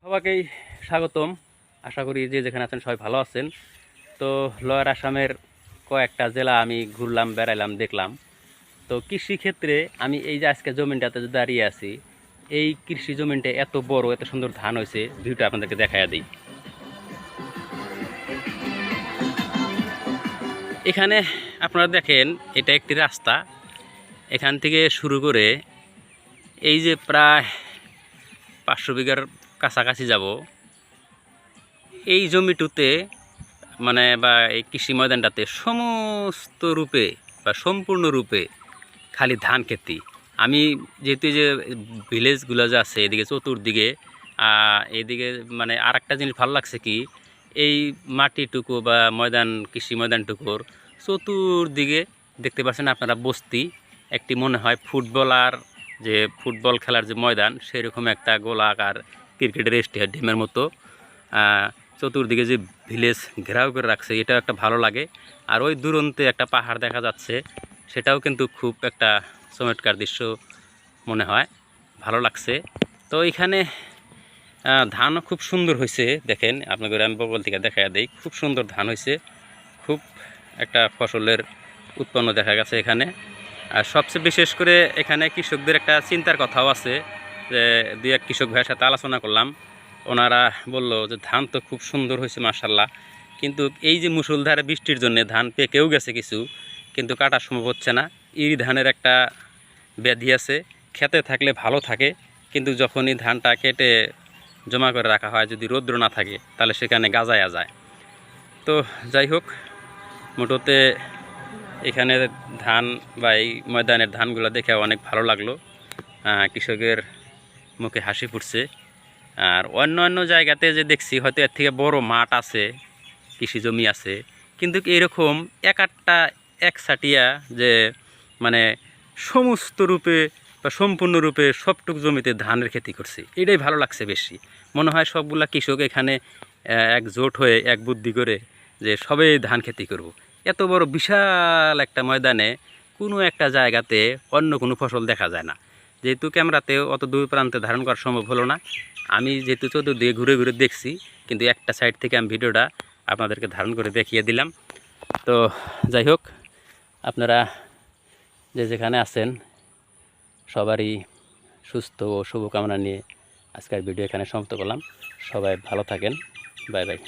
সবাইকেই স্বাগতম। আশা করি যে যেখানে আছেন সবাই ভালো আছেন। তো লোয়ার আসামের কয়েকটা জেলা আমি ঘুরলাম, বেড়াইলাম, দেখলাম। তো কৃষিক্ষেত্রে আমি এই যে আজকে জমিনটাতে যে দাঁড়িয়ে আছি, এই কৃষি জমিনটা এত বড়, এত সুন্দর ধান হয়েছে, ভিউটা আপনাদেরকে দেখাইয়া দিই। এখানে আপনারা দেখেন, এটা একটি রাস্তা। এখান থেকে শুরু করে এই যে প্রায় 500 বিঘার কাছাকাছি যাব। এই জমিটুতে মানে বা এই কৃষি ময়দানটাতে সমস্ত রূপে বা সম্পূর্ণরূপে খালি ধান খেতি। আমি যেহেতু যে ভিলেজগুলো যে আছে এদিকে চতুর্দিকে, এদিকে মানে আর একটা জিনিস ভালো লাগছে কি, এই মাটিটুকু বা ময়দান, কৃষি ময়দানটুকুর চতুর্দিকে দেখতে পাচ্ছেন আপনারা বস্তি। একটি মনে হয় ফুটবলার যে ফুটবল খেলার যে ময়দান, সেরকম একটা গোলাকার ক্রিকেটের স্টেডিয়ামের মতো চতুর্দিকে যে ভিলেজ ঘেরাও করে রাখছে, এটা একটা ভালো লাগে। আর ওই দূরন্তে একটা পাহাড় দেখা যাচ্ছে, সেটাও কিন্তু খুব একটা চমৎকার দৃশ্য মনে হয়, ভালো লাগছে। তো এখানে ধানও খুব সুন্দর হয়েছে, দেখেন আপনাকে আমি বগল থেকে দেখা দেই, খুব সুন্দর ধান হয়েছে, খুব একটা ফসলের উৎপন্ন দেখা গেছে এখানে। আর সবচেয়ে বিশেষ করে এখানে কৃষকদের একটা চিন্তার কথাও আছে, যে দুই এক কৃষক ভাইয়ের সাথে আলোচনা করলাম, ওনারা বলল যে ধান তো খুব সুন্দর হয়েছে মাশাআল্লাহ, কিন্তু এই যে মুষলধারে বৃষ্টির জন্য ধান পেকেও গেছে কিছু, কিন্তু কাটা সম্ভব হচ্ছে না। এই ধানের একটা ব্যাধি আছে, খেতে থাকলে ভালো থাকে, কিন্তু যখনই ধানটা কেটে জমা করে রাখা হয়, যদি রৌদ্র না থাকে তাহলে সেখানে গাজায়া যায়। তো যাই হোক, মোটোতে এখানে ধান বা এই ময়দানের ধানগুলো দেখে অনেক ভালো লাগলো। কৃষকের মুখে হাসি ফুটছে। আর অন্য অন্য জায়গাতে যে দেখছি হয়তো এর থেকে বড় মাঠ আছে, কৃষি জমি আছে, কিন্তু এরকম একটা একসাটিয়া যে মানে সমস্ত রূপে বা সম্পূর্ণরূপে সবটুক জমিতে ধানের খেতি করছে, এটাই ভালো লাগছে বেশি। মনে হয় সবগুলা কৃষক এখানে একজোট হয়ে এক বুদ্ধি করে যে সবাই ধান খেতি করব। এত বড় বিশাল একটা ময়দানে কোনো একটা জায়গাতে অন্য কোনো ফসল দেখা যায় না। যেহেতু ক্যামেরাতেও অত দূর প্রান্তে ধারণ করা সম্ভব হলো না, আমি যেহেতু চতুর্দিকে ঘুরে ঘুরে দেখছি, কিন্তু একটা সাইড থেকে আমি ভিডিওটা আপনাদেরকে ধারণ করে দেখিয়ে দিলাম। তো যাই হোক, আপনারা যে যেখানে আছেন সবারই সুস্থ ও শুভকামনা নিয়ে আজকের ভিডিও এখানে সমাপ্ত করলাম। সবাই ভালো থাকেন। Bye bye.